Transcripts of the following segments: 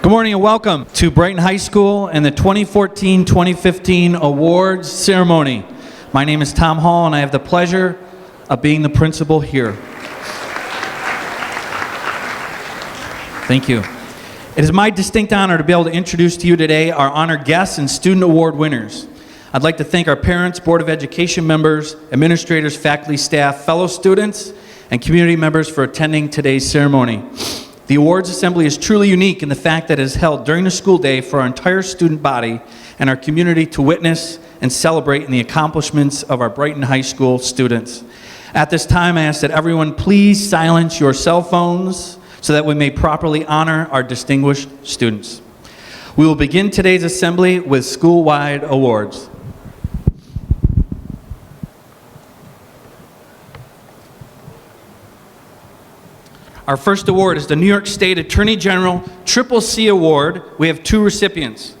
Good morning and welcome to Brighton High School and the 2014-2015 awards ceremony. My name is Tom Hall and I have the pleasure of being the principal here. Thank you. It is my distinct honor to be able to introduce to you today our honored guests and student award winners. I'd like to thank our parents, Board of Education members, administrators, faculty, staff, fellow students, and community members for attending today's ceremony. The awards assembly is truly unique in the fact that it is held during the school day for our entire student body and our community to witness and celebrate in the accomplishments of our Brighton High School students. At this time, I ask that everyone please silence your cell phones so that we may properly honor our distinguished students. We will begin today's assembly with school-wide awards. Our first award is the New York State Attorney General Triple C Award. We have two recipients.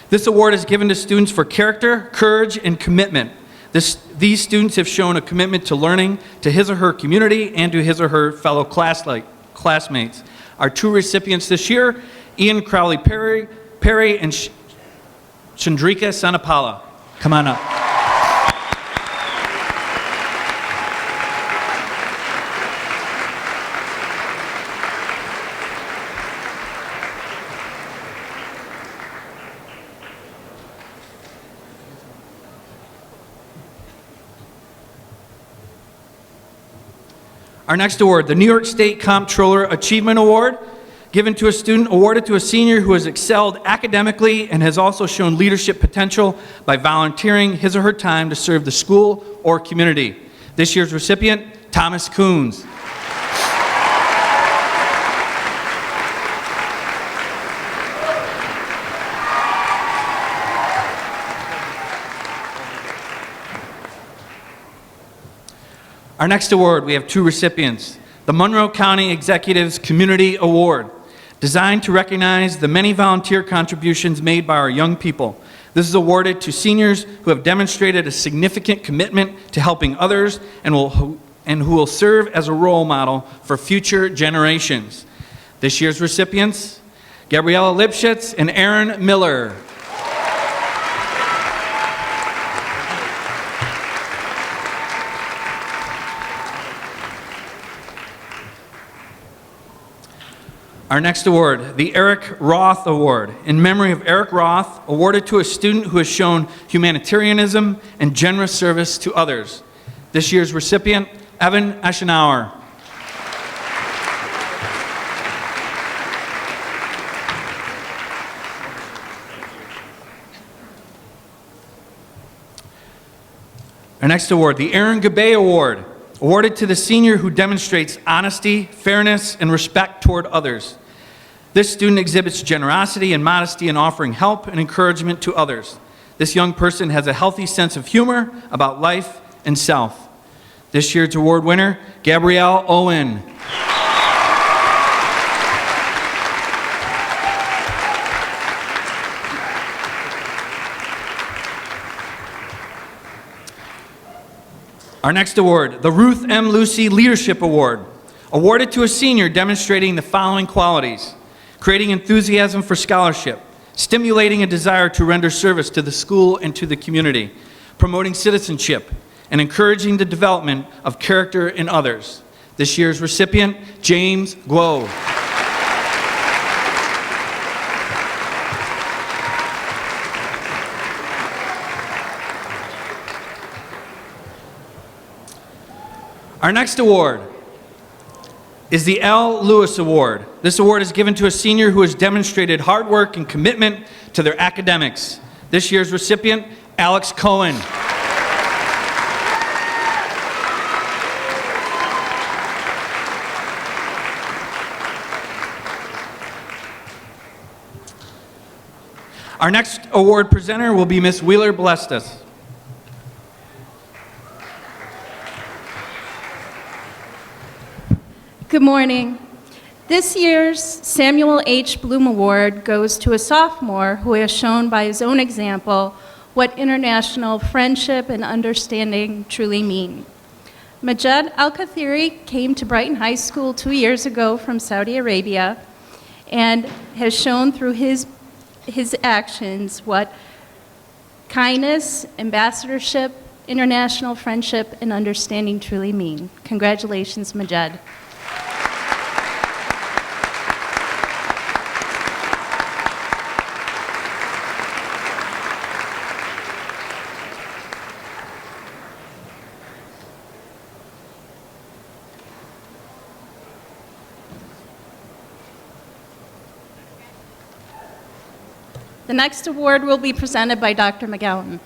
This award is given to students for character, courage, and commitment. These students have shown a commitment to learning, to his or her community, and to his or her fellow classmates. Our two recipients this year, Ian Crowley-Perry and Chandrika Sanapala. Come on up. Our next award, the New York State Comptroller Achievement Award, given to a student awarded to a senior who has excelled academically and has also shown leadership potential by volunteering his or her time to serve the school or community. This year's recipient, Thomas Coons. Our next award, we have two recipients. The Monroe County Executives Community Award, designed to recognize the many volunteer contributions made by our young people. This is awarded to seniors who have demonstrated a significant commitment to helping others and who will serve as a role model for future generations. This year's recipients, Gabriella Lipschitz and Aaron Miller. Our next award, the Eric Roth Award, in memory of Eric Roth, awarded to a student who has shown humanitarianism and generous service to others. This year's recipient, Evan Eschenauer. Our next award, the Aaron Gabay Award, awarded to the senior who demonstrates honesty, fairness, and respect toward others. This student exhibits generosity and modesty in offering help and encouragement to others. This young person has a healthy sense of humor about life and self. This year's award winner, Gabrielle Owen. Our next award, the Ruth M. Lucy Leadership Award, awarded to a senior demonstrating the following qualities: creating enthusiasm for scholarship, stimulating a desire to render service to the school and to the community, promoting citizenship, and encouraging the development of character in others. This year's recipient, James Guo. Our next award is the L. Lewis Award. This award is given to a senior who has demonstrated hard work and commitment to their academics. This year's recipient, Alex Cohen. Our next award presenter will be Ms. Wheeler Blestas. Good morning. This year's Samuel H. Bloom Award goes to a sophomore who has shown by his own example what international friendship and understanding truly mean. Majed Al-Kathiri came to Brighton High School 2 years ago from Saudi Arabia and has shown through his actions what kindness, ambassadorship, international friendship, and understanding truly mean. Congratulations, Majed. The next award will be presented by Dr. McGowan.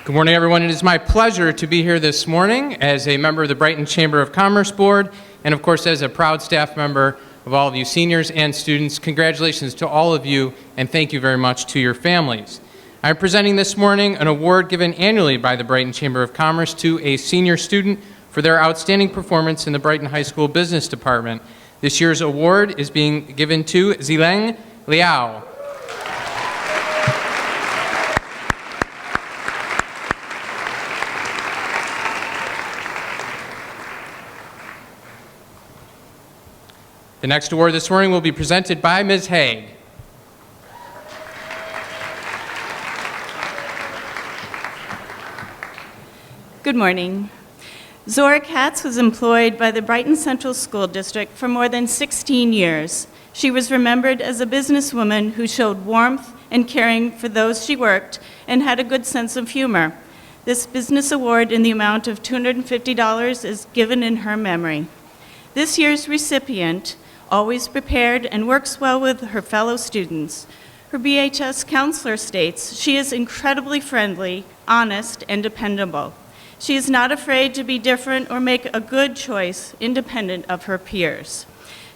Good morning, everyone. It is my pleasure to be here this morning as a member of the Brighton Chamber of Commerce Board and, of course, as a proud staff member of all of you seniors and students. Congratulations to all of you, and thank you very much to your families. I'm presenting this morning an award given annually by the Brighton Chamber of Commerce to a senior student for their outstanding performance in the Brighton High School Business Department. This year's award is being given to Zileng Liao. The next award this morning will be presented by Ms. Haig. Good morning. Zora Katz was employed by the Brighton Central School District for more than 16 years. She was remembered as a businesswoman who showed warmth and caring for those she worked and had a good sense of humor. This business award in the amount of $250 is given in her memory. This year's recipient always prepared and works well with her fellow students. Her BHS counselor states she is incredibly friendly, honest, and dependable. She is not afraid to be different or make a good choice independent of her peers.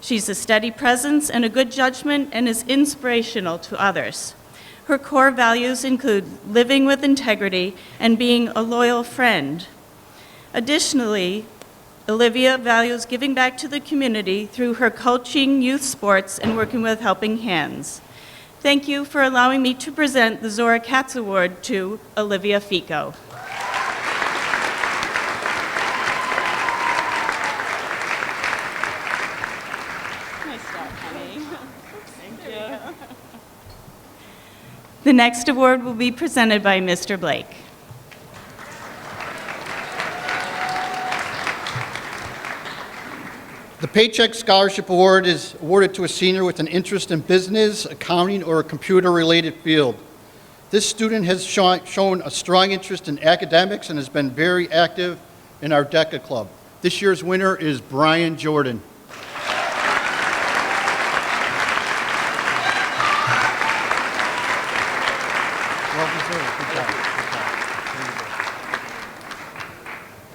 She's a steady presence and a good judgment and is inspirational to others. Her core values include living with integrity and being a loyal friend. Additionally, Olivia values giving back to the community through her coaching youth sports and working with Helping Hands. Thank you for allowing me to present the Zora Katz Award to Olivia Fico. The next award will be presented by Mr. Blake. The Paycheck Scholarship Award is awarded to a senior with an interest in business, accounting, or a computer-related field. This student has shown a strong interest in academics and has been very active in our DECA Club. This year's winner is Brian Jordan.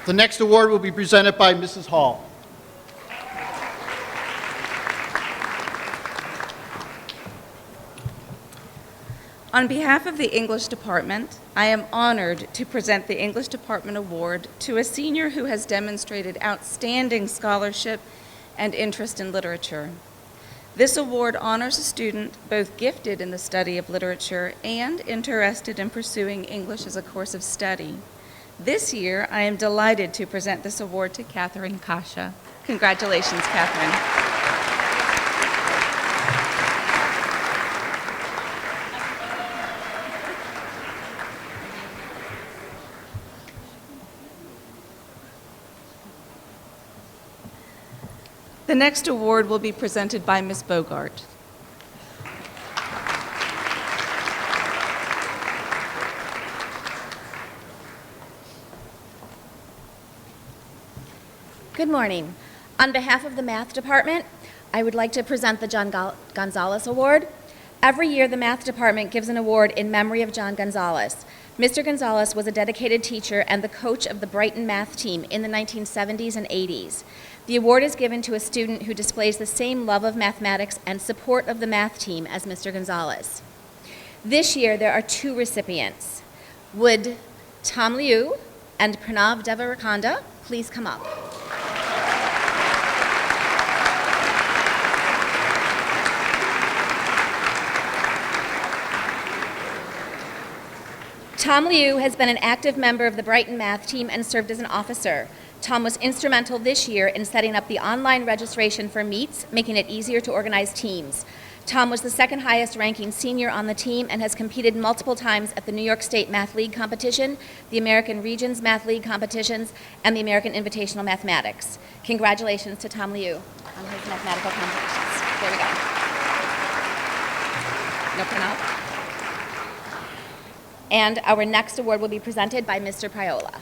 The next award will be presented by Mrs. Hall. On behalf of the English Department, I am honored to present the English Department Award to a senior who has demonstrated outstanding scholarship and interest in literature. This award honors a student both gifted in the study of literature and interested in pursuing English as a course of study. This year, I am delighted to present this award to Catherine Kasha. Congratulations, Catherine. The next award will be presented by Ms. Bogart. Good morning. On behalf of the Math Department, I would like to present the John Gonzalez Award. Every year, the Math Department gives an award in memory of John Gonzalez. Mr. Gonzalez was a dedicated teacher and the coach of the Brighton math team in the 1970s and 80s. The award is given to a student who displays the same love of mathematics and support of the math team as Mr. Gonzalez. This year, there are two recipients. Would Tom Liu and Pranav Devarakonda please come up. Tom Liu has been an active member of the Brighton math team and served as an officer. Tom was instrumental this year in setting up the online registration for meets, making it easier to organize teams. Tom was the second highest ranking senior on the team and has competed multiple times at the New York State Math League competition, the American Regions Math League competitions, and the American Invitational Mathematics. Congratulations to Tom Liu on his mathematical competitions. There we go. No printout. And our next award will be presented by Mr. Priola.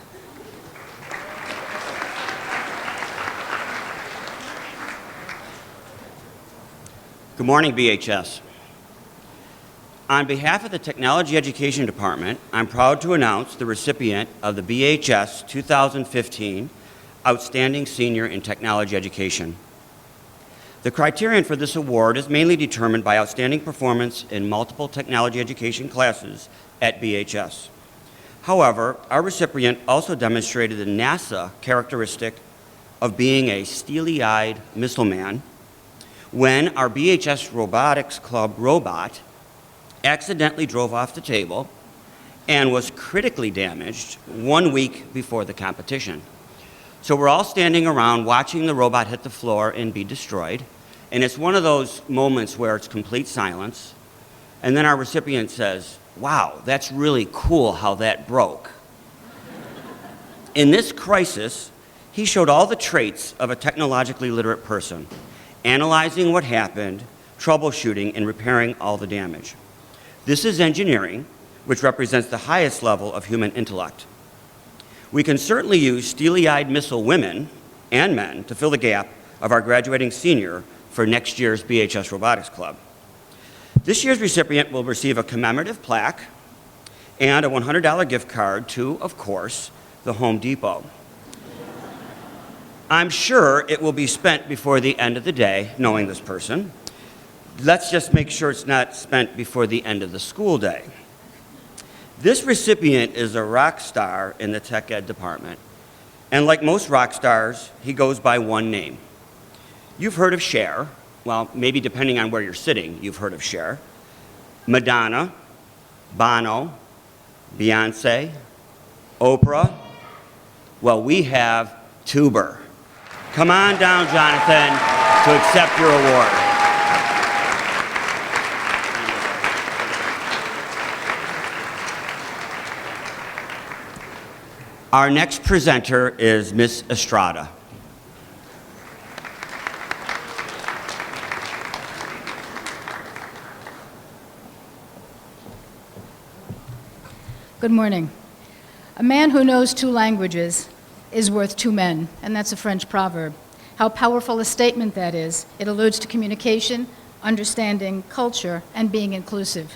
Good morning, BHS. On behalf of the Technology Education Department, I'm proud to announce the recipient of the BHS 2015 Outstanding Senior in Technology Education. The criterion for this award is mainly determined by outstanding performance in multiple technology education classes at BHS. However, our recipient also demonstrated the NASA characteristic of being a steely-eyed missile man when our BHS Robotics Club robot accidentally drove off the table and was critically damaged 1 week before the competition. So we're all standing around watching the robot hit the floor and be destroyed, and it's one of those moments where it's complete silence, and then our recipient says, "Wow, that's really cool how that broke." In this crisis, he showed all the traits of a technologically literate person, analyzing what happened, troubleshooting, and repairing all the damage. This is engineering, which represents the highest level of human intellect. We can certainly use steely-eyed missile women and men to fill the gap of our graduating senior for next year's BHS Robotics Club. This year's recipient will receive a commemorative plaque and a $100 gift card to, of course, the Home Depot. I'm sure it will be spent before the end of the day, knowing this person. Let's just make sure it's not spent before the end of the school day. This recipient is a rock star in the tech ed department. And like most rock stars, he goes by one name. You've heard of Cher. Well, maybe depending on where you're sitting, you've heard of Cher. Madonna, Bono, Beyonce, Oprah. Well, we have Tuber. Come on down, Jonathan, to accept your award. Our next presenter is Miss Estrada. Good morning. A man who knows 2 languages is worth 2 men, and that's a French proverb. How powerful a statement that is. It alludes to communication, understanding, culture, and being inclusive.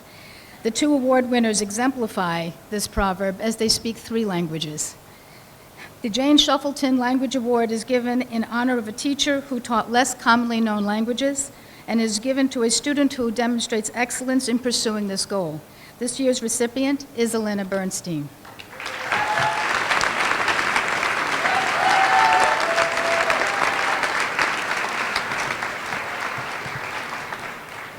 The 2 award winners exemplify this proverb as they speak 3 languages. The Jane Shuffleton Language Award is given in honor of a teacher who taught less commonly known languages and is given to a student who demonstrates excellence in pursuing this goal. This year's recipient is Elena Bernstein.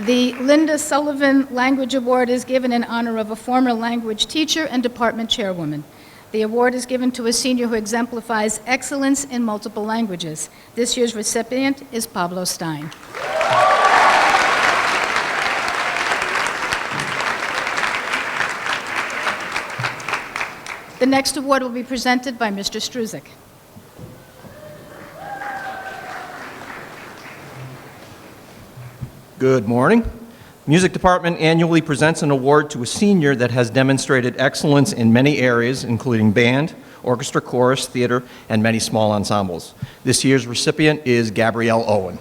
The Linda Sullivan Language Award is given in honor of a former language teacher and department chairwoman. The award is given to a senior who exemplifies excellence in multiple languages. This year's recipient is Pablo Stein. The next award will be presented by Mr. Struzik. Good morning. Music Department annually presents an award to a senior that has demonstrated excellence in many areas, including band, orchestra, chorus, theater, and many small ensembles. This year's recipient is Gabrielle Owen.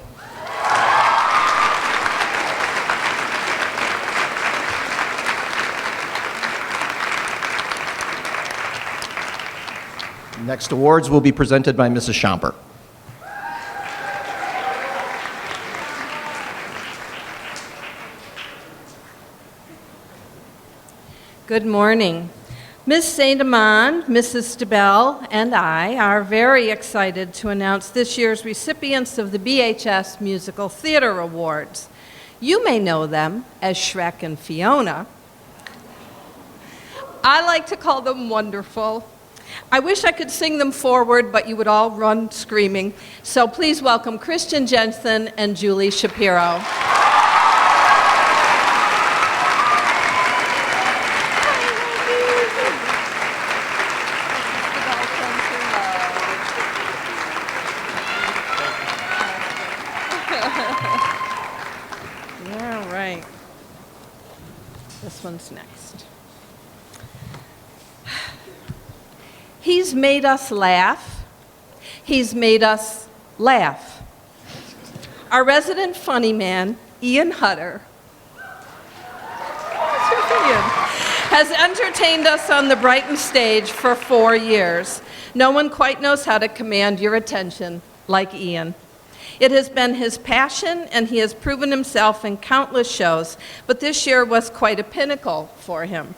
Next awards will be presented by Mrs. Schomper. Good morning. Ms. Saint-Amand, Mrs. Stabell, and I are very excited to announce this year's recipients of the BHS Musical Theater Awards. You may know them as Shrek and Fiona. I like to call them wonderful. I wish I could sing them forward, but you would all run screaming. So please welcome Christian Jensen and Julie Shapiro. All right. This one's next. He's made us laugh. He's made us laugh. Our resident funny man, Ian Hutter, has entertained us on the Brighton stage for 4 years. No one quite knows how to command your attention like Ian. It has been his passion, and he has proven himself in countless shows, but this year was quite a pinnacle for him.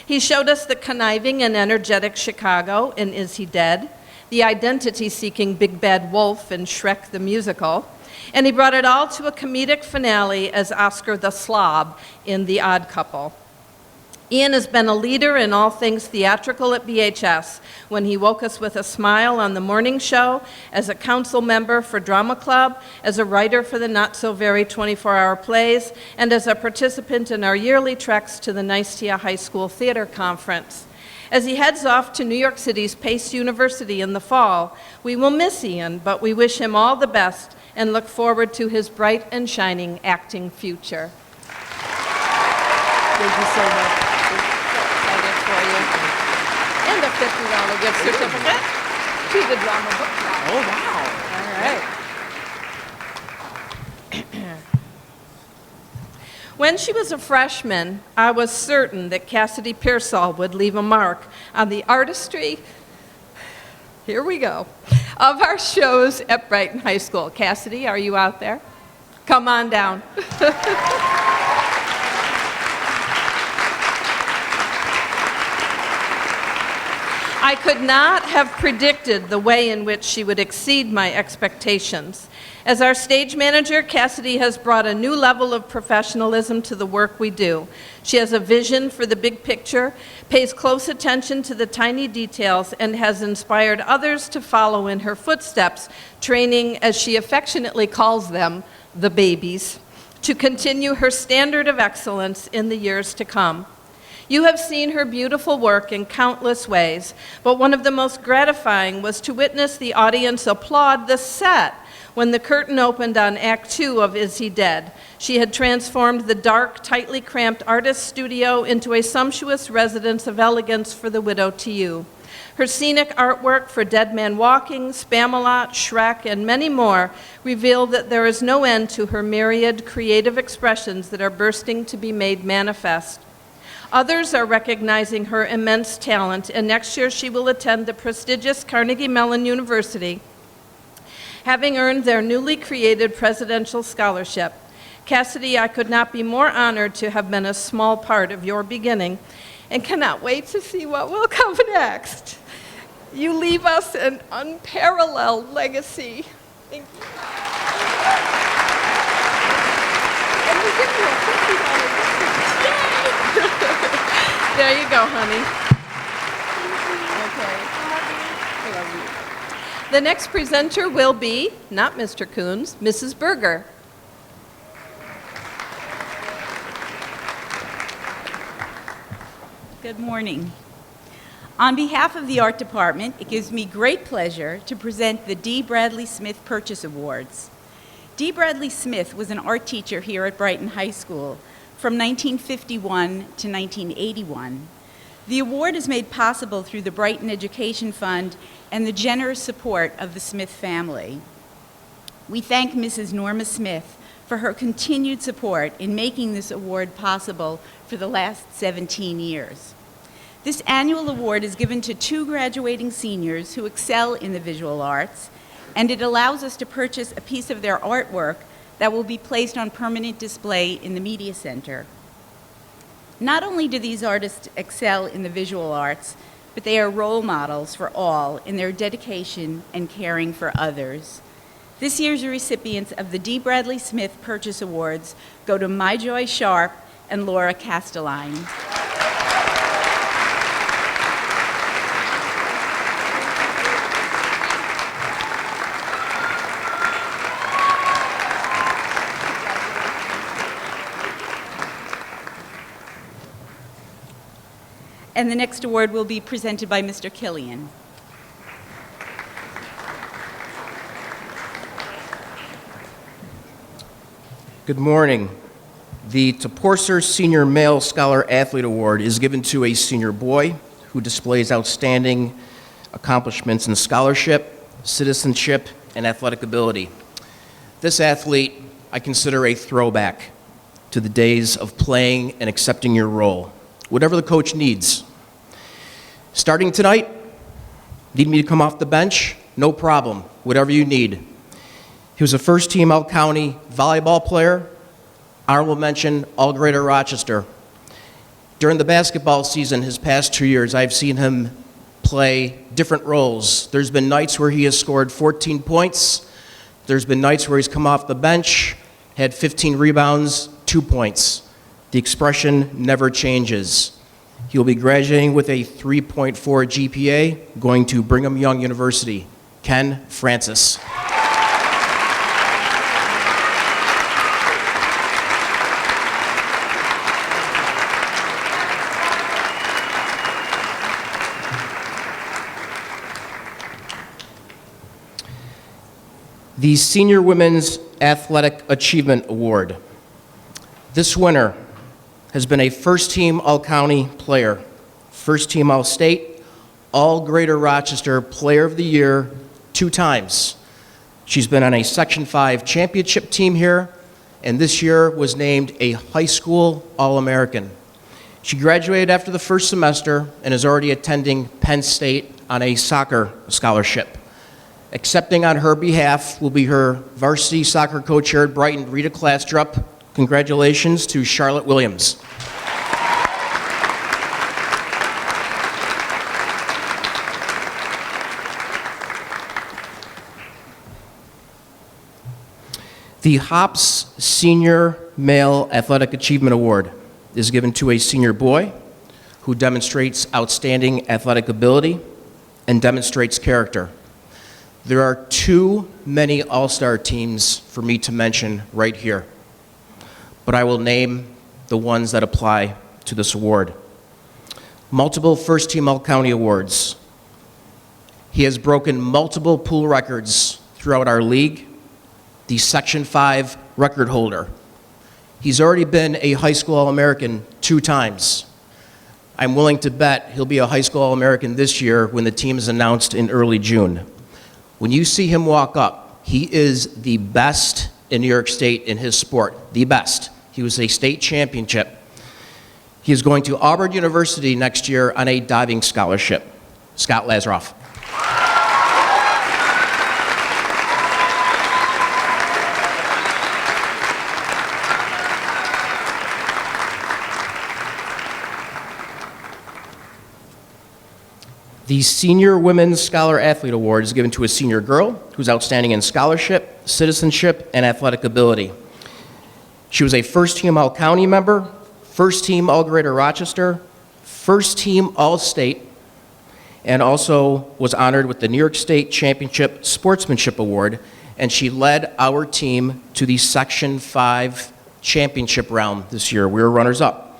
He showed us the conniving and energetic Chicago in Is He Dead, the identity-seeking Big Bad Wolf in Shrek the Musical, and he brought it all to a comedic finale as Oscar the Slob in The Odd Couple. Ian has been a leader in all things theatrical at BHS, when he woke us with a smile on the morning show, as a council member for Drama Club, as a writer for the not-so-very 24-hour plays, and as a participant in our yearly treks to the Nicea High School Theater Conference. As he heads off to New York City's Pace University in the fall, we will miss Ian, but we wish him all the best and look forward to his bright and shining acting future. Thank you so much. And a $50 gift certificate to the Drama Book Club. Oh, wow. All right. When she was a freshman, I was certain that Cassidy Pearsall would leave a mark on the artistry, here we go, of our shows at Brighton High School. Cassidy, are you out there? Come on down. I could not have predicted the way in which she would exceed my expectations. As our stage manager, Cassidy has brought a new level of professionalism to the work we do. She has a vision for the big picture, pays close attention to the tiny details, and has inspired others to follow in her footsteps, training, as she affectionately calls them, the babies, to continue her standard of excellence in the years to come. You have seen her beautiful work in countless ways, but one of the most gratifying was to witness the audience applaud the set when the curtain opened on Act 2 of Is He Dead. She had transformed the dark, tightly cramped artist studio into a sumptuous residence of elegance for the widow to you. Her scenic artwork for Dead Man Walking, Spamalot, Shrek, and many more reveal that there is no end to her myriad creative expressions that are bursting to be made manifest. Others are recognizing her immense talent, and next year she will attend the prestigious Carnegie Mellon University, having earned their newly created presidential scholarship. Cassidy, I could not be more honored to have been a small part of your beginning, and cannot wait to see what will come next. You leave us an unparalleled legacy. Thank you. And we give you a $50 gift certificate. There you go, honey. Okay. I love you. The next presenter will be, not Mr. Coons, Mrs. Berger. Good morning. On behalf of the Art Department, it gives me great pleasure to present the D. Bradley Smith Purchase Awards. D. Bradley Smith was an art teacher here at Brighton High School from 1951 to 1981. The award is made possible through the Brighton Education Fund and the generous support of the Smith family. We thank Mrs. Norma Smith for her continued support in making this award possible for the last 17 years. This annual award is given to 2 graduating seniors who excel in the visual arts, and it allows us to purchase a piece of their artwork that will be placed on permanent display in the Media Center. Not only do these artists excel in the visual arts, but they are role models for all in their dedication and caring for others. This year's recipients of the D. Bradley Smith Purchase Awards go to MyJoy Sharp and Laura Castelline. And the next award will be presented by Mr. Killian. Good morning. The Toporser Senior Male Scholar Athlete Award is given to a senior boy who displays outstanding accomplishments in scholarship, citizenship, and athletic ability. This athlete I consider a throwback to the days of playing and accepting your role, whatever the coach needs. Starting tonight, need me to come off the bench? No problem, whatever you need. He was a first-team All-County volleyball player, honorable mention, All-Greater Rochester. During the basketball season, his past 2 years, I've seen him play different roles. There's been nights where he has scored 14 points. There's been nights where he's come off the bench, had 15 rebounds, 2 points. The expression never changes. He will be graduating with a 3.4 GPA, going to Brigham Young University. Ken Francis. The Senior Women's Athletic Achievement Award. This winner has been a first-team All-County player, first-team All-State, All-Greater Rochester Player of the Year 2 times. She's been on a Section 5 championship team here, and this year was named a high school All-American. She graduated after the first semester and is already attending Penn State on a soccer scholarship. Accepting on her behalf will be her varsity soccer coach here at Brighton, Rita Klastrup. Congratulations to Charlotte Williams. The Hops Senior Male Athletic Achievement Award is given to a senior boy who demonstrates outstanding athletic ability and demonstrates character. There are too many all-star teams for me to mention right here, but I will name the ones that apply to this award. Multiple first-team All-County awards. He has broken multiple pool records throughout our league. The Section 5 record holder. He's already been a high school All-American 2 times. I'm willing to bet he'll be a high school All-American this year when the team is announced in early June. When you see him walk up, he is the best in New York State in his sport, the best. He was a state championship. He is going to Auburn University next year on a diving scholarship. Scott Lazaroff. The Senior Women's Scholar Athlete Award is given to a senior girl who's outstanding in scholarship, citizenship, and athletic ability. She was a first-team All-County member, first-team All-Greater Rochester, first-team All-State, and also was honored with the New York State Championship Sportsmanship Award, and she led our team to the Section 5 championship round this year. We were runners-up.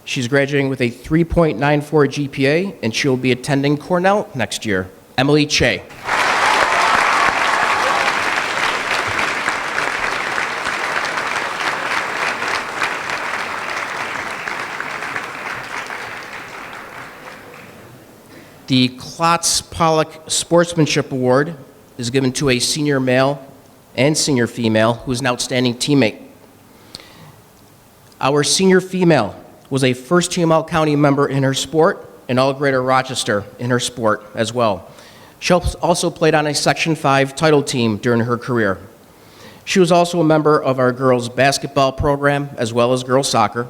She's graduating with a 3.94 GPA, and she'll be attending Cornell next year. Emily Che. The Klotz Pollock Sportsmanship Award is given to a senior male and senior female who is an outstanding teammate. Our senior female was a first-team All-County member in her sport and All-Greater Rochester in her sport as well. She also played on a Section 5 title team during her career. She was also a member of our girls' basketball program as well as girls' soccer.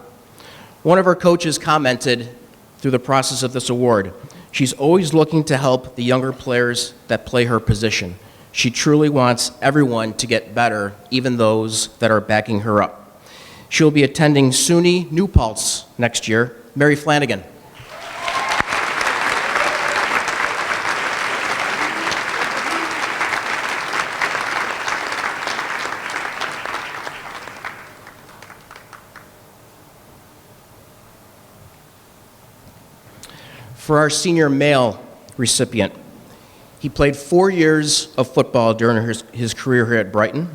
One of our coaches commented through the process of this award, she's always looking to help the younger players that play her position. She truly wants everyone to get better, even those that are backing her up. She'll be attending SUNY New Paltz next year. Mary Flanagan. For our senior male recipient, he played 4 years of football during his career here at Brighton,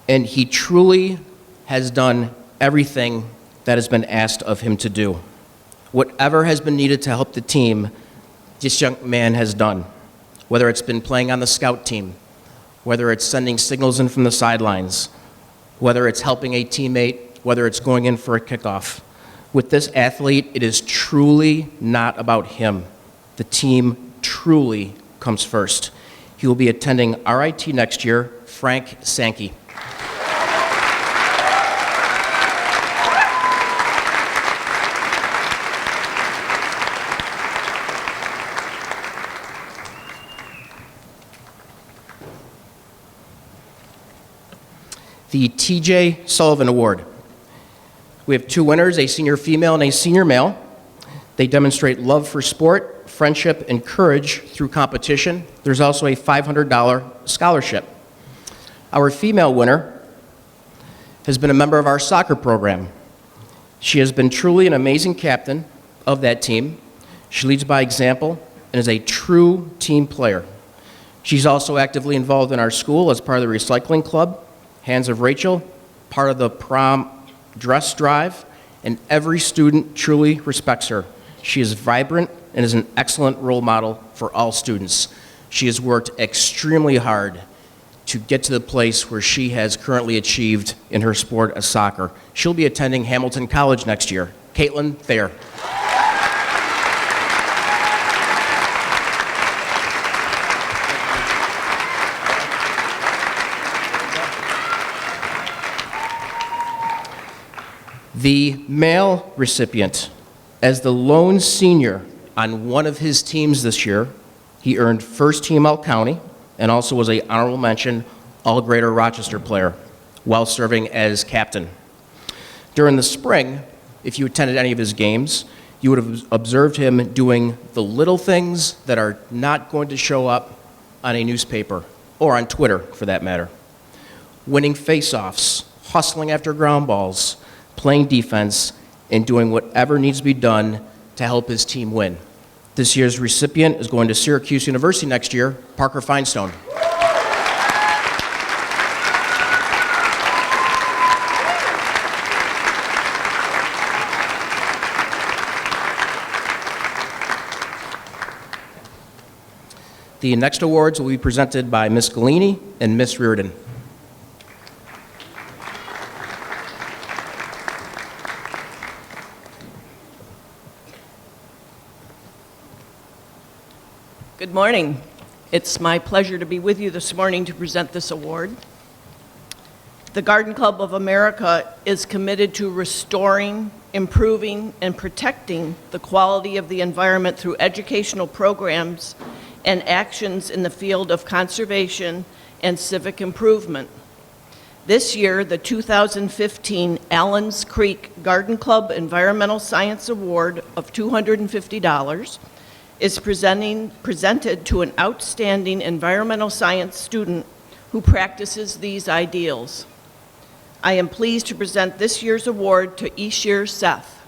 and he truly has done everything that has been asked of him to do. Whatever has been needed to help the team, this young man has done, whether it's been playing on the scout team, whether it's sending signals in from the sidelines, whether it's helping a teammate, whether it's going in for a kickoff. With this athlete, it is truly not about him. The team truly comes first. He will be attending RIT next year. Frank Sankey. The TJ Sullivan Award. We have 2 winners, a senior female and a senior male. They demonstrate love for sport, friendship, and courage through competition. There's also a $500 scholarship. Our female winner has been a member of our soccer program. She has been truly an amazing captain of that team. She leads by example and is a true team player. She's also actively involved in our school as part of the recycling club, Hands of Rachel, part of the prom dress drive, and every student truly respects her. She is vibrant and is an excellent role model for all students. She has worked extremely hard to get to the place where she has currently achieved in her sport of soccer. She'll be attending Hamilton College next year. Caitlin Thayer. The male recipient, as the lone senior on one of his teams this year, he earned first team All-County and also was an honorable mention All-Greater Rochester player while serving as captain. During the spring, if you attended any of his games, you would have observed him doing the little things that are not going to show up on a newspaper or on Twitter, for that matter. Winning face-offs, hustling after ground balls, playing defense, and doing whatever needs to be done to help his team win. This year's recipient is going to Syracuse University next year, Parker Finestone. The next awards will be presented by Ms. Galini and Ms. Reardon. Good morning. It's my pleasure to be with you this morning to present this award. The Garden Club of America is committed to restoring, improving, and protecting the quality of the environment through educational programs and actions in the field of conservation and civic improvement. This year, the 2015 Allens Creek Garden Club Environmental Science Award of $250 is presented to an outstanding environmental science student who practices these ideals. I am pleased to present this year's award to Ishir Seth.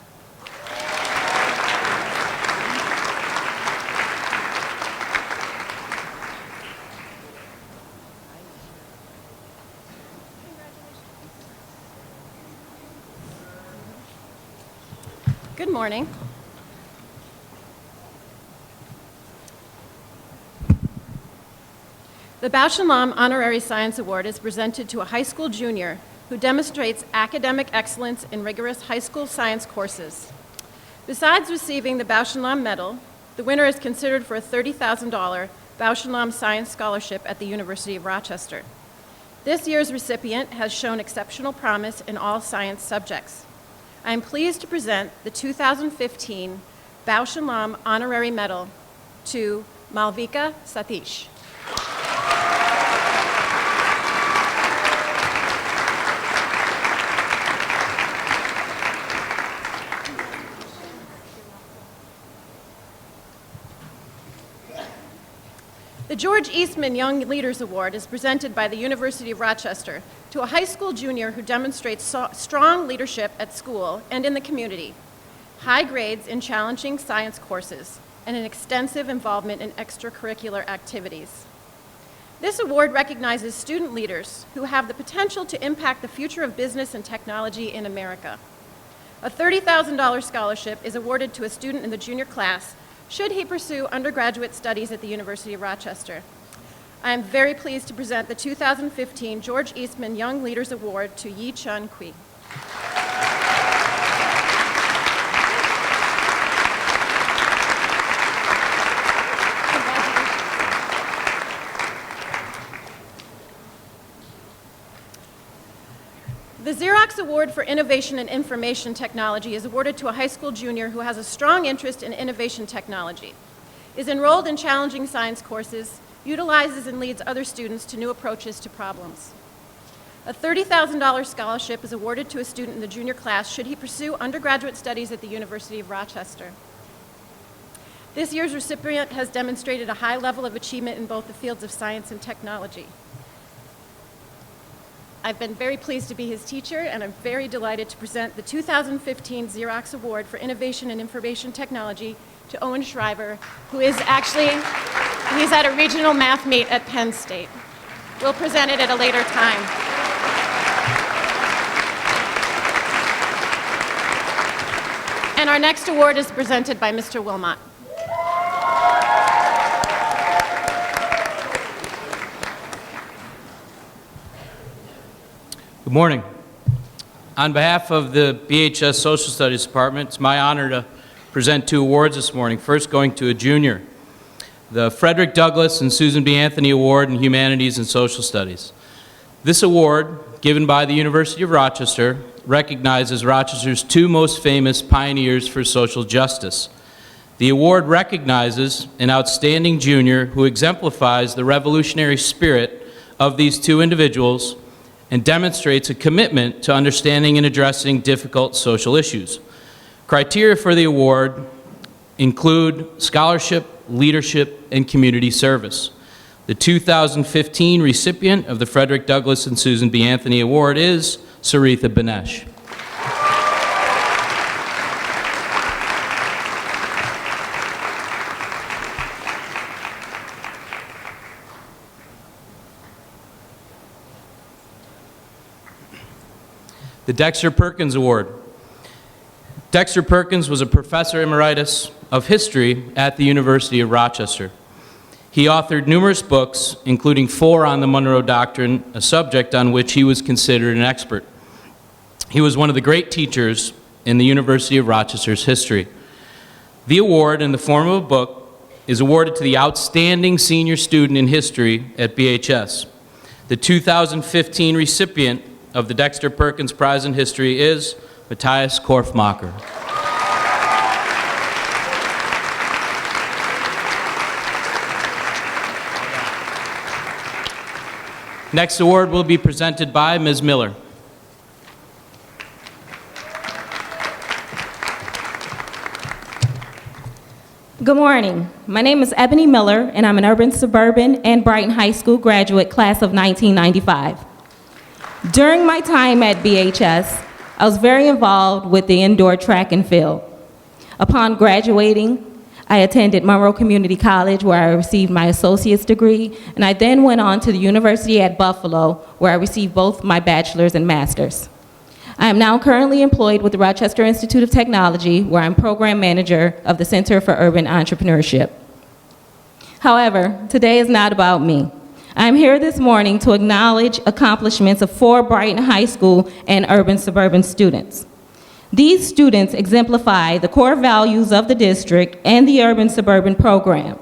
Good morning. The Bausch & Lomb Honorary Science Award is presented to a high school junior who demonstrates academic excellence in rigorous high school science courses. Besides receiving the Bausch & Lomb Medal, the winner is considered for a $30,000 Bausch & Lomb Science Scholarship at the University of Rochester. This year's recipient has shown exceptional promise in all science subjects. I am pleased to present the 2015 Bausch & Lomb Honorary Medal to Malvika Satish. The George Eastman Young Leaders Award is presented by the University of Rochester to a high school junior who demonstrates strong leadership at school and in the community, high grades in challenging science courses, and an extensive involvement in extracurricular activities. This award recognizes student leaders who have the potential to impact the future of business and technology in America. A $30,000 scholarship is awarded to a student in the junior class should he pursue undergraduate studies at the University of Rochester. I am very pleased to present the 2015 George Eastman Young Leaders Award to Yi Chun Kui. The Xerox Award for Innovation in Information Technology is awarded to a high school junior who has a strong interest in innovation technology, is enrolled in challenging science courses, utilizes and leads other students to new approaches to problems. A $30,000 scholarship is awarded to a student in the junior class should he pursue undergraduate studies at the University of Rochester. This year's recipient has demonstrated a high level of achievement in both the fields of science and technology. I've been very pleased to be his teacher, and I'm very delighted to present the 2015 Xerox Award for Innovation in Information Technology to Owen Shriver, who is actually, he's at a regional math meet at Penn State. We'll present it at a later time. And our next award is presented by Mr. Wilmot. Good morning. On behalf of the BHS Social Studies Department, it's my honor to present 2 awards this morning. First, going to a junior, the Frederick Douglass and Susan B. Anthony Award in Humanities and Social Studies. This award, given by the University of Rochester, recognizes Rochester's 2 most famous pioneers for social justice. The award recognizes an outstanding junior who exemplifies the revolutionary spirit of these 2 individuals and demonstrates a commitment to understanding and addressing difficult social issues. Criteria for the award include scholarship, leadership, and community service. The 2015 recipient of the Frederick Douglass and Susan B. Anthony Award is Saritha Banesh. The Dexter Perkins Award. Dexter Perkins was a professor emeritus of history at the University of Rochester. He authored numerous books, including 4 on the Monroe Doctrine, a subject on which he was considered an expert. He was one of the great teachers in the University of Rochester's history. The award, in the form of a book, is awarded to the outstanding senior student in history at BHS. The 2015 recipient of the Dexter Perkins Prize in History is Matthias Korfmacher. Next award will be presented by Ms. Miller. Good morning. My name is Ebony Miller, and I'm an urban, suburban, and Brighton High School graduate, class of 1995. During my time at BHS, I was very involved with the indoor track and field. Upon graduating, I attended Monroe Community College, where I received my associate's degree, and I then went on to the University at Buffalo, where I received both my bachelor's and master's. I am now currently employed with the Rochester Institute of Technology, where I'm program manager of the Center for Urban Entrepreneurship. However, today is not about me. I'm here this morning to acknowledge accomplishments of 4 Brighton High School and urban suburban students. These students exemplify the core values of the district and the urban suburban program.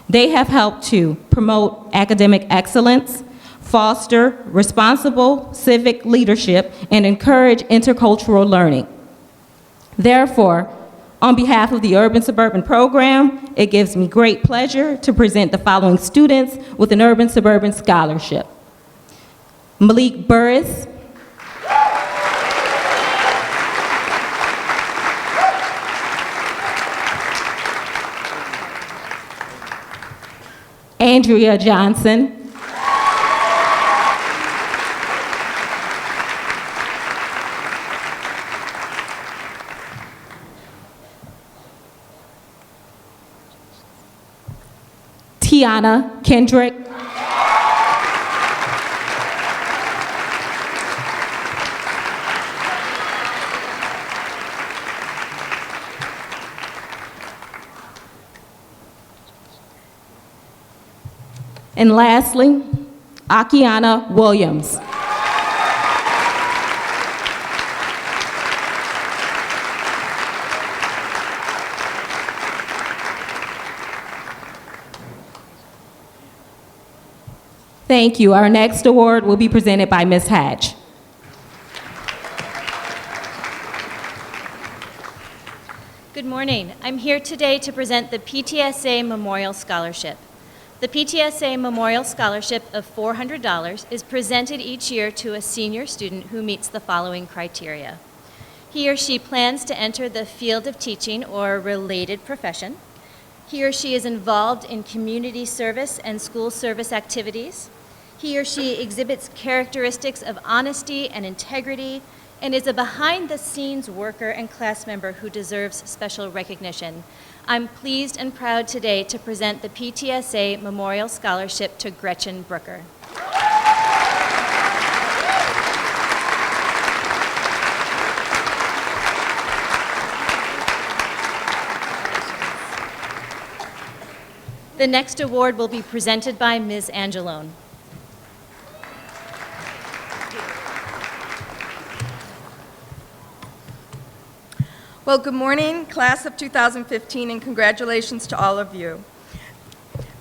They have helped to promote academic excellence, foster responsible civic leadership, and encourage intercultural learning. Therefore, on behalf of the Urban Suburban Program, it gives me great pleasure to present the following students with an Urban Suburban Scholarship. Malik Burris, Andrea Johnson, Tiana Kendrick, and lastly, Akiana Williams. Thank you. Our next award will be presented by Ms. Hatch. Good morning. I'm here today to present the PTSA Memorial Scholarship. The PTSA Memorial Scholarship of $400 is presented each year to a senior student who meets the following criteria. He or she plans to enter the field of teaching or a related profession. He or she is involved in community service and school service activities. He or she exhibits characteristics of honesty and integrity and is a behind-the-scenes worker and class member who deserves special recognition. I'm pleased and proud today to present the PTSA Memorial Scholarship to Gretchen Brooker. The next award will be presented by Ms. Angelone. Well, good morning, class of 2015, and congratulations to all of you.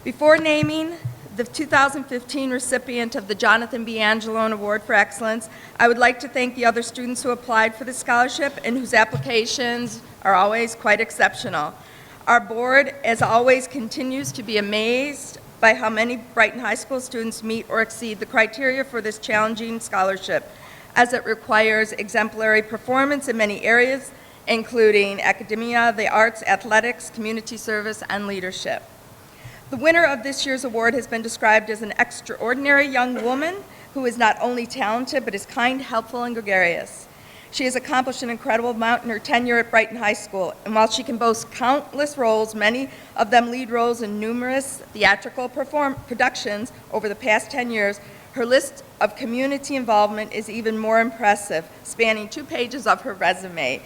Before naming the 2015 recipient of the Jonathan B. Angelone Award for Excellence, I would like to thank the other students who applied for the scholarship and whose applications are always quite exceptional. Our board, as always, continues to be amazed by how many Brighton High School students meet or exceed the criteria for this challenging scholarship, as it requires exemplary performance in many areas, including academia, the arts, athletics, community service, and leadership. The winner of this year's award has been described as an extraordinary young woman who is not only talented, but is kind, helpful, and gregarious. She has accomplished an incredible amount in her tenure at Brighton High School, and while she can boast countless roles, many of them lead roles in numerous theatrical productions over the past 10 years, her list of community involvement is even more impressive, spanning 2 pages of her resume.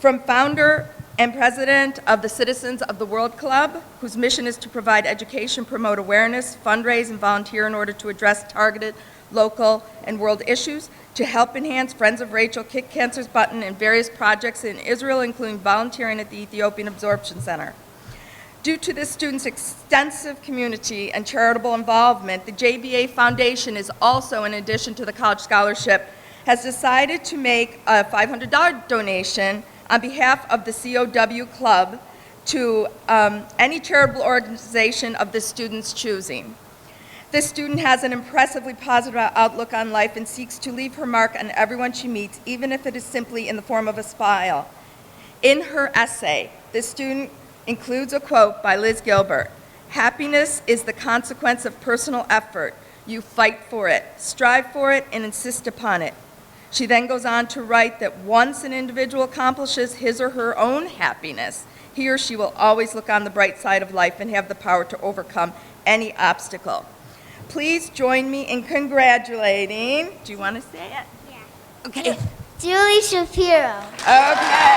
From founder and president of the Citizens of the World Club, whose mission is to provide education, promote awareness, fundraise, and volunteer in order to address targeted local and world issues, to help enhance Friends of Rachel, Kick Cancer's Button, and various projects in Israel, including volunteering at the Ethiopian Absorption Center. Due to this student's extensive community and charitable involvement, the JBA Foundation is also, in addition to the college scholarship, has decided to make a $500 donation on behalf of the COW Club to any charitable organization of the student's choosing. This student has an impressively positive outlook on life and seeks to leave her mark on everyone she meets, even if it is simply in the form of a smile. In her essay, this student includes a quote by Liz Gilbert: "Happiness is the consequence of personal effort. You fight for it, strive for it, and insist upon it." She then goes on to write that once an individual accomplishes his or her own happiness, he or she will always look on the bright side of life and have the power to overcome any obstacle. Please join me in congratulating, do you want to say it? Yeah. Okay. Julie Shapiro. Okay.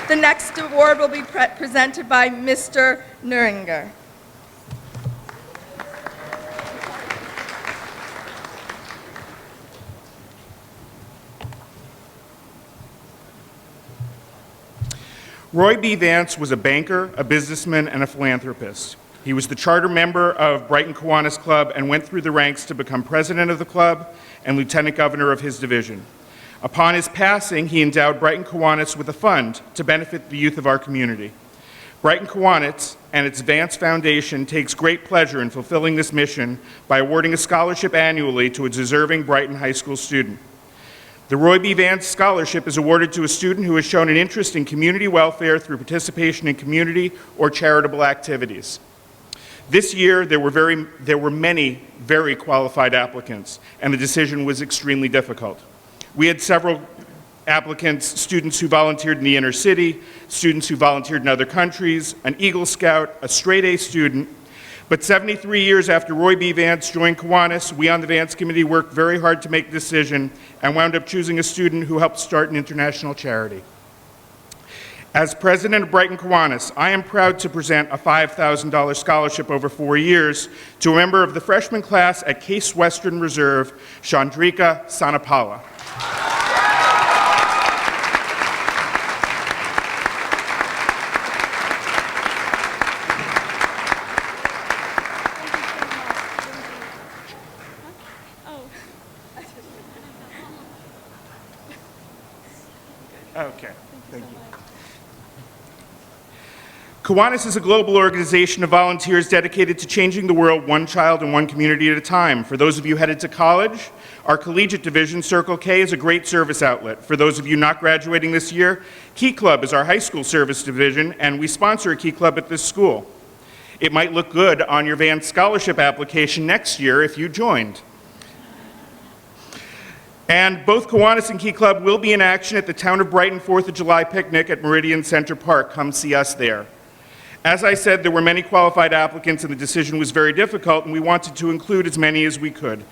The next award will be presented by Mr. Nuringer. Roy B. Vance was a banker, a businessman, and a philanthropist. He was the charter member of Brighton Kiwanis Club and went through the ranks to become president of the club and lieutenant governor of his division. Upon his passing, he endowed Brighton Kiwanis with a fund to benefit the youth of our community. Brighton Kiwanis and its Vance Foundation takes great pleasure in fulfilling this mission by awarding a scholarship annually to a deserving Brighton High School student. The Roy B. Vance Scholarship is awarded to a student who has shown an interest in community welfare through participation in community or charitable activities. This year, there were many very qualified applicants, and the decision was extremely difficult. We had several applicants, students who volunteered in the inner city, students who volunteered in other countries, an Eagle Scout, a straight-A student. But 73 years after Roy B. Vance joined Kiwanis, we on the Vance Committee worked very hard to make a decision and wound up choosing a student who helped start an international charity. As president of Brighton Kiwanis, I am proud to present a $5,000 scholarship over 4 years to a member of the freshman class at Case Western Reserve, Chandrika Sanapala. Okay, thank you. Kiwanis is a global organization of volunteers dedicated to changing the world one child and one community at a time. For those of you headed to college, our collegiate division, Circle K, is a great service outlet. For those of you not graduating this year, Key Club is our high school service division, and we sponsor a Key Club at this school. It might look good on your Vance scholarship application next year if you joined. And both Kiwanis and Key Club will be in action at the Town of Brighton 4th of July picnic at Meridian Center Park. Come see us there. As I said, there were many qualified applicants and the decision was very difficult, and we wanted to include as many as we could.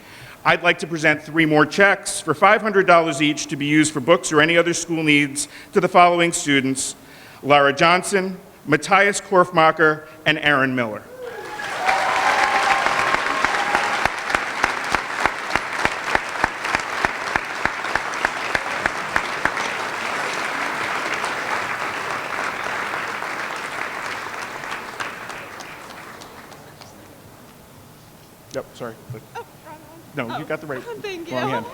I'd like to present 3 more checks for $500 each to be used for books or any other school needs to the following students: Lara Johnson, Matthias Korfmacher, and Aaron Miller. Yep, sorry. Oh, wrong one. No, you got the right Thank you. wrong hand.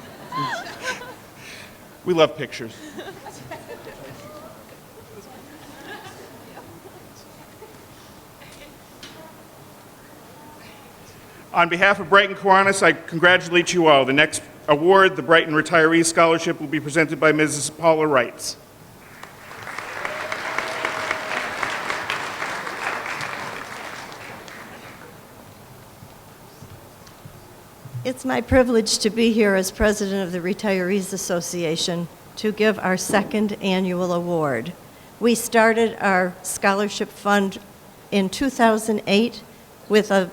We love pictures. On behalf of Brighton Kiwanis, I congratulate you all. The next award, the Brighton Retiree Scholarship, will be presented by Mrs. Paula Wrights. It's my privilege to be here as president of the Retirees Association to give our 2nd annual award. We started our scholarship fund in 2008 with an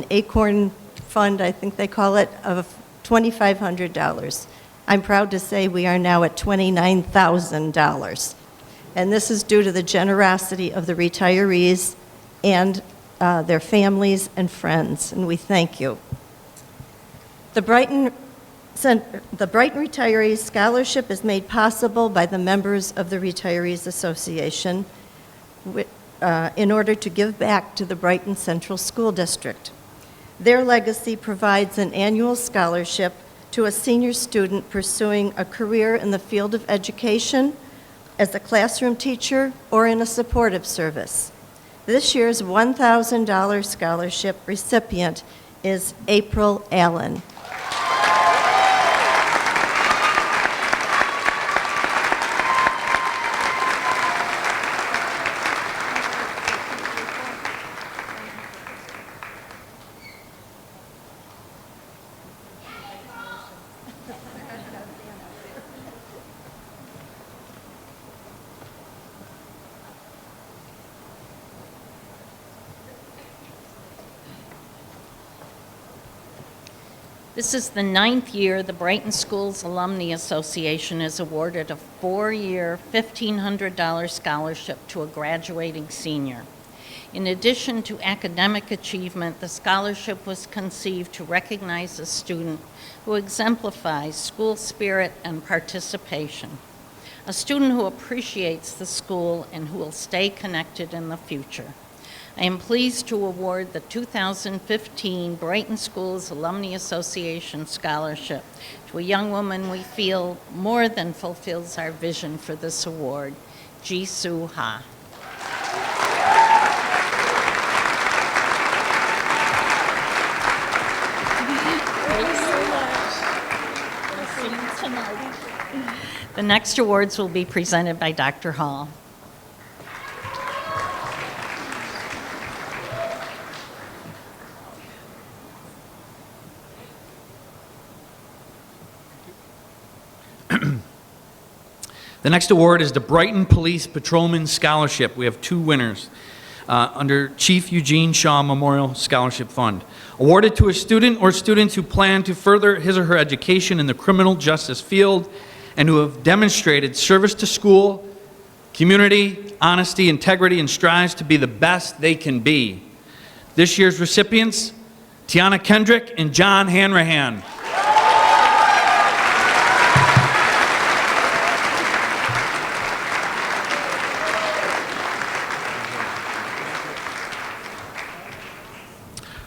acorn fund, I think they call it, of $2,500. I'm proud to say we are now at $29,000. And this is due to the generosity of the retirees and their families and friends, and we thank you. The Brighton Retirees Scholarship is made possible by the members of the Retirees Association in order to give back to the Brighton Central School District. Their legacy provides an annual scholarship to a senior student pursuing a career in the field of education, as a classroom teacher, or in a supportive service. This year's $1,000 scholarship recipient is April Allen. This is the 9th year the Brighton Schools Alumni Association has awarded a 4-year, $1,500 scholarship to a graduating senior. In addition to academic achievement, the scholarship was conceived to recognize a student who exemplifies school spirit and participation. a student who appreciates the school and who will stay connected in the future. I am pleased to award the 2015 Brighton Schools Alumni Association Scholarship to a young woman we feel more than fulfills our vision for this award, Ji-Soo Ha. The next awards will be presented by Dr. Hall. The next award is the Brighton Police Patrolman Scholarship. We have two winners under Chief Eugene Shaw Memorial Scholarship Fund. Awarded to a student or students who plan to further his or her education in the criminal justice field and who have demonstrated service to school, community, honesty, integrity, and strives to be the best they can be. This year's recipients, Tiana Kendrick and John Hanrahan.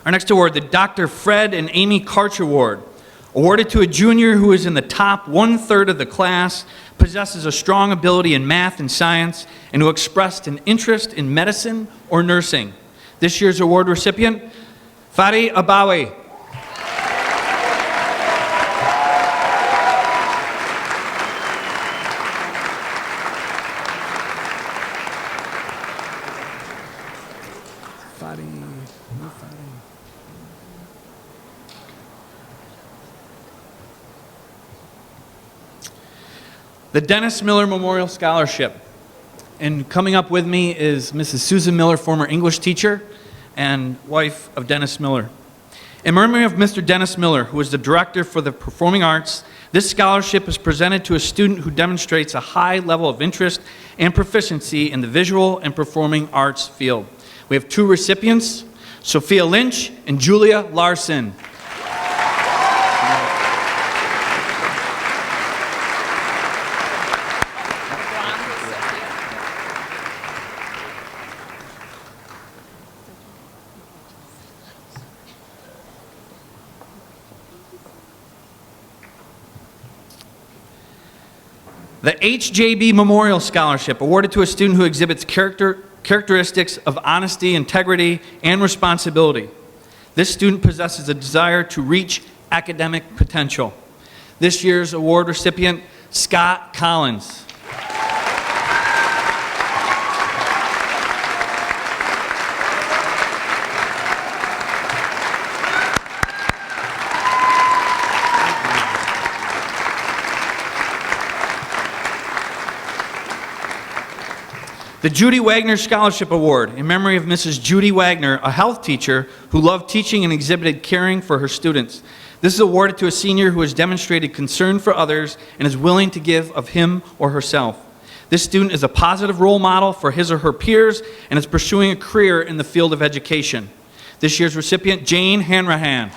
Our next award, the Dr. Fred and Amy Karch Award. Awarded to a junior who is in the top 1/3 of the class, possesses a strong ability in math and science, and who expressed an interest in medicine or nursing. This year's award recipient, Fadi Abawi. The Dennis Miller Memorial Scholarship. And coming up with me is Mrs. Susan Miller, former English teacher and wife of Dennis Miller. In memory of Mr. Dennis Miller, who is the director for the performing arts, this scholarship is presented to a student who demonstrates a high level of interest and proficiency in the visual and performing arts field. We have two recipients, Sophia Lynch and Julia Larson. The HJB Memorial Scholarship, awarded to a student who exhibits characteristics of honesty, integrity, and responsibility. This student possesses a desire to reach academic potential. This year's award recipient, Scott Collins. The Judy Wagner Scholarship Award, in memory of Mrs. Judy Wagner, a health teacher who loved teaching and exhibited caring for her students. This is awarded to a senior who has demonstrated concern for others and is willing to give of him or herself. This student is a positive role model for his or her peers and is pursuing a career in the field of education. This year's recipient, Jane Hanrahan.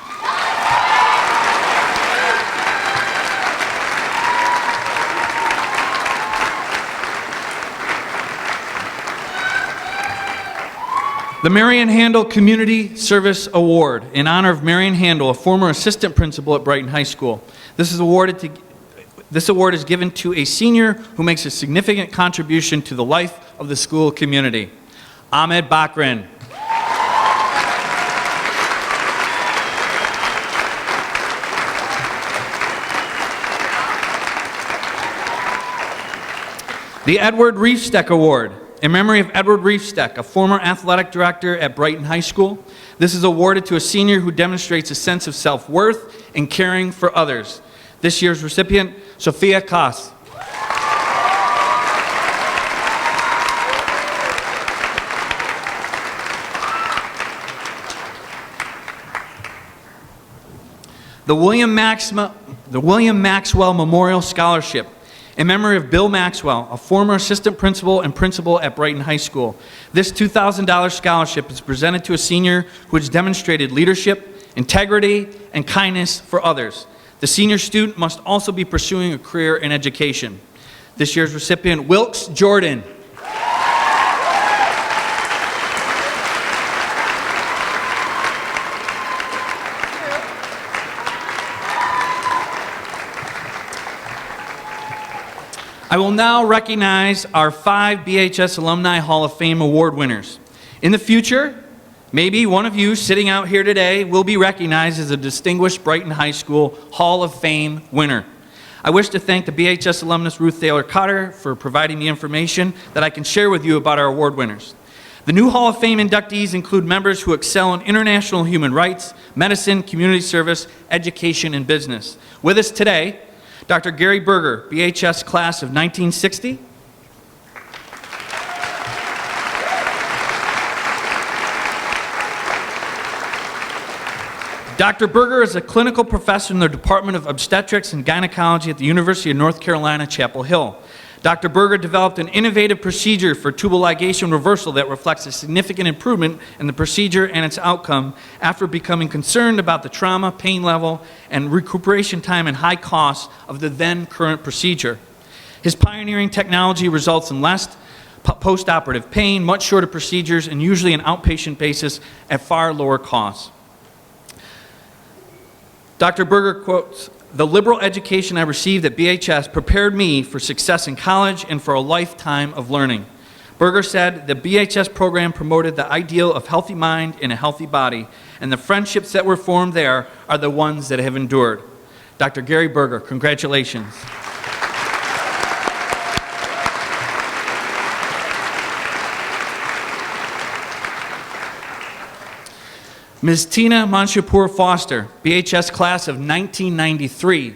The Marion Handel Community Service Award, in honor of Marion Handel, a former assistant principal at Brighton High School. This award is given to a senior who makes a significant contribution to the life of the school community. Ahmed Bakrin. The Edward Reefsteck Award, in memory of Edward Reefsteck, a former athletic director at Brighton High School. This is awarded to a senior who demonstrates a sense of self-worth and caring for others. This year's recipient, Sophia Koss. The William Maxwell Memorial Scholarship, in memory of Bill Maxwell, a former assistant principal and principal at Brighton High School. This $2,000 scholarship is presented to a senior who has demonstrated leadership, integrity, and kindness for others. The senior student must also be pursuing a career in education. This year's recipient, Wilkes Jordan. I will now recognize our 5 BHS Alumni Hall of Fame Award winners. In the future, maybe one of you sitting out here today will be recognized as a distinguished Brighton High School Hall of Fame winner. I wish to thank the BHS alumnus Ruth Thaler Cotter for providing the information that I can share with you about our award winners. The new Hall of Fame inductees include members who excel in international human rights, medicine, community service, education, and business. With us today, Dr. Gary Berger, BHS class of 1960. Dr. Berger is a clinical professor in the Department of Obstetrics and Gynecology at the University of North Carolina, Chapel Hill. Dr. Berger developed an innovative procedure for tubal ligation reversal that reflects a significant improvement in the procedure and its outcome after becoming concerned about the trauma, pain level, and recuperation time and high costs of the then current procedure. His pioneering technology results in less post-operative pain, much shorter procedures, and usually an outpatient basis at far lower costs. Dr. Berger quotes, "The liberal education I received at BHS prepared me for success in college and for a lifetime of learning." Berger said, "The BHS program promoted the ideal of healthy mind in a healthy body, and the friendships that were formed there are the ones that have endured." Dr. Gary Berger, congratulations. Ms. Tina Manshapur Foster, BHS class of 1993.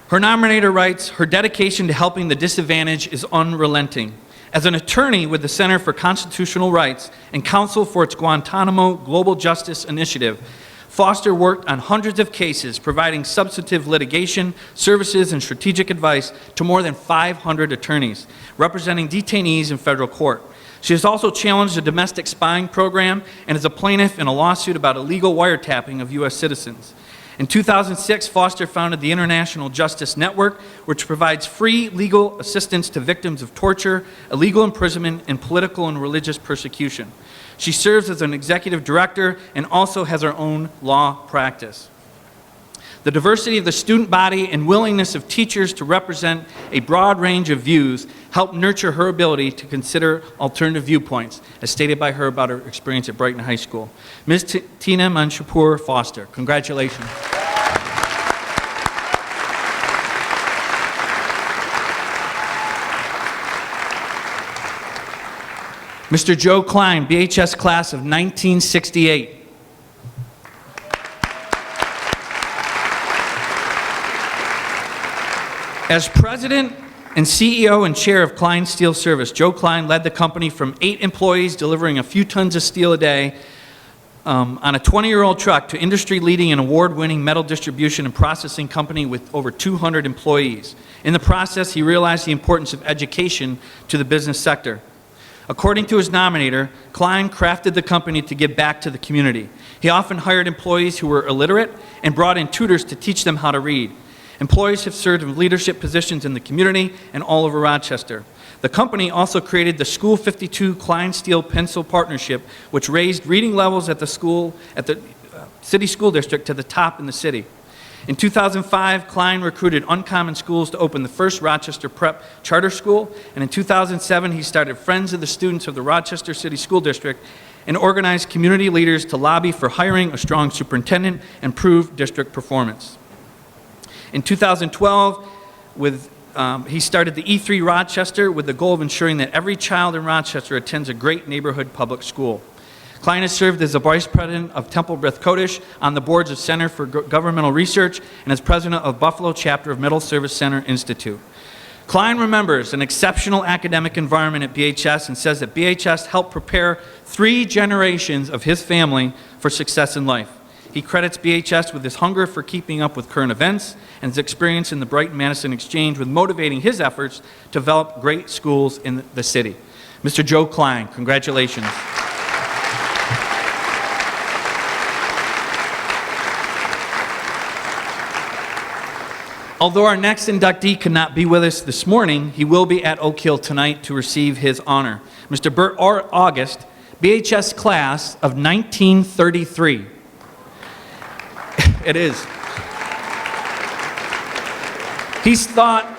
Her nominator writes, "Her dedication to helping the disadvantaged is unrelenting. As an attorney with the Center for Constitutional Rights and counsel for its Guantanamo Global Justice Initiative, Foster worked on hundreds of cases, providing substantive litigation, services, and strategic advice to more than 500 attorneys, representing detainees in federal court. She has also challenged the domestic spying program and is a plaintiff in a lawsuit about illegal wiretapping of U.S. citizens. In 2006, Foster founded the International Justice Network, which provides free legal assistance to victims of torture, illegal imprisonment, and political and religious persecution. She serves as an executive director and also has her own law practice. The diversity of the student body and willingness of teachers to represent a broad range of views helped nurture her ability to consider alternative viewpoints, as stated by her about her experience at Brighton High School. Ms. Tina Manshapur Foster, congratulations. Mr. Joe Klein, BHS class of 1968. As president and CEO and chair of Klein Steel Service, Joe Klein led the company from 8 employees delivering a few tons of steel a day on a 20-year-old truck to industry-leading and award-winning metal distribution and processing company with over 200 employees. In the process, he realized the importance of education to the business sector. According to his nominator, Klein crafted the company to give back to the community. He often hired employees who were illiterate and brought in tutors to teach them how to read. Employees have served in leadership positions in the community and all over Rochester. The company also created the School 52 Klein Steel Pencil Partnership, which raised reading levels at the city school district to the top in the city. In 2005, Klein recruited Uncommon Schools to open the first Rochester Prep Charter School, and in 2007, he started Friends of the Students of the Rochester City School District and organized community leaders to lobby for hiring a strong superintendent and improve district performance. In 2012, he started the E3 Rochester with the goal of ensuring that every child in Rochester attends a great neighborhood public school. Klein has served as the vice president of Temple Beth Kodesh on the boards of Center for Governmental Research and as president of Buffalo chapter of Middle Service Center Institute. Klein remembers an exceptional academic environment at BHS and says that BHS helped prepare 3 generations of his family for success in life. He credits BHS with his hunger for keeping up with current events and his experience in the Brighton-Madison Exchange with motivating his efforts to develop great schools in the city. Mr. Joe Klein, congratulations. Although our next inductee could not be with us this morning, he will be at Oak Hill tonight to receive his honor. Mr. Bert August, BHS class of 1933. It is. He's thought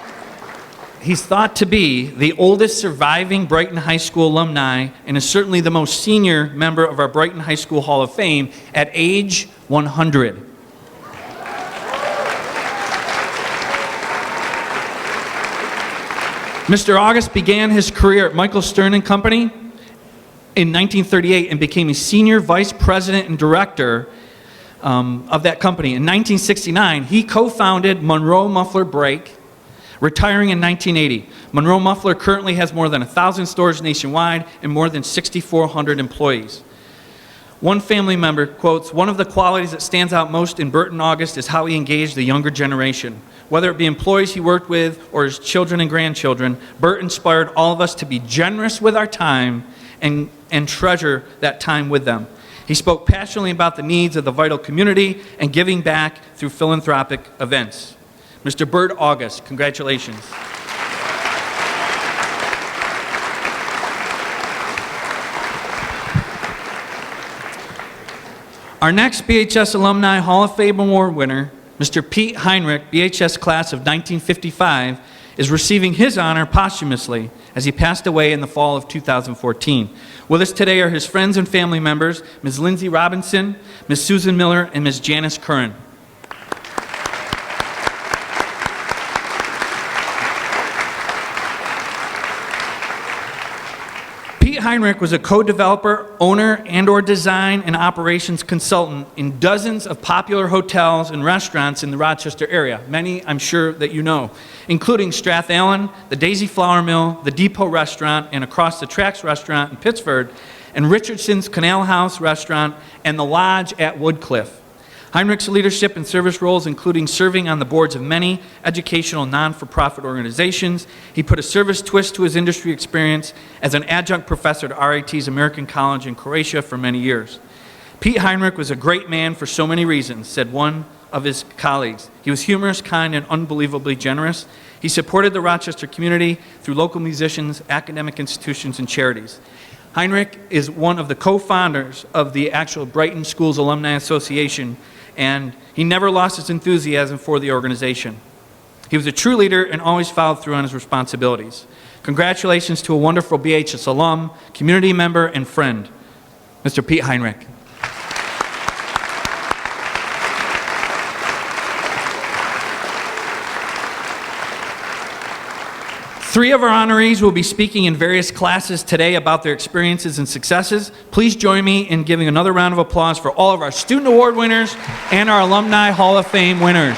to be the oldest surviving Brighton High School alumni and is certainly the most senior member of our Brighton High School Hall of Fame at age 100. Mr. August began his career at Michael Stern & Company in 1938 and became a senior vice president and director of that company. In 1969, he co-founded Monroe Muffler Brake, retiring in 1980. Monroe Muffler currently has more than 1,000 stores nationwide and more than 6,400 employees. One family member quotes, "One of the qualities that stands out most in Burton August is how he engaged the younger generation. Whether it be employees he worked with or his children and grandchildren, Burt inspired all of us to be generous with our time and treasure that time with them. He spoke passionately about the needs of the vital community and giving back through philanthropic events." Mr. Burt August, congratulations. Our next BHS Alumni Hall of Fame Award winner, Mr. Pete Heinrich, BHS class of 1955, is receiving his honor posthumously as he passed away in the fall of 2014. With us today are his friends and family members, Ms. Lindsay Robinson, Ms. Susan Miller, and Ms. Janice Curran. Pete Heinrich was a co-developer, owner, and/or design and operations consultant in dozens of popular hotels and restaurants in the Rochester area. Many, I'm sure, that you know, including Strath Allen, the Daisy Flour Mill, the Depot Restaurant, and Across the Tracks Restaurant in Pittsford, and Richardson's Canal House Restaurant, and the Lodge at Woodcliff. Heinrich's leadership and service roles, including serving on the boards of many educational non-for-profit organizations. He put a service twist to his industry experience as an adjunct professor at RIT's American College in Croatia for many years. Pete Heinrich was a great man for so many reasons, said one of his colleagues. He was humorous, kind, and unbelievably generous. He supported the Rochester community through local musicians, academic institutions, and charities. Heinrich is one of the co-founders of the actual Brighton Schools Alumni Association, and he never lost his enthusiasm for the organization. He was a true leader and always followed through on his responsibilities. Congratulations to a wonderful BHS alum, community member, and friend, Mr. Pete Heinrich. Three of our honorees will be speaking in various classes today about their experiences and successes. Please join me in giving another round of applause for all of our student award winners and our Alumni Hall of Fame winners.